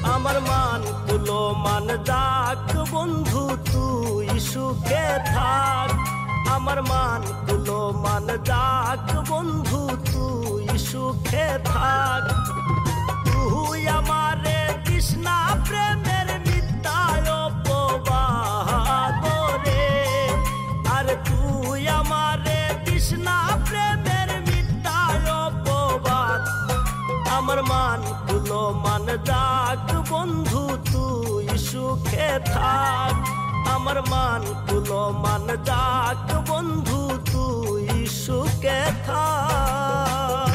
আমার মান কুলো মান যাক বন্ধু তুই সুখে থাক। আমার মান কুলো মান যাক বন্ধু তুই সুখে থাক। তুই আমারে কৃষ্ণা প্রেমের মিথ্যায় অপবাদ রে, আর তুই আমারে কৃষ্ণা প্রেমের মিথ্যায় অপবাদ। আমার মান কুলো মান যাক বন্ধু তুই সুখে থাক। আমার মান কুলো মান যাক বন্ধু তুই সুখে থাক।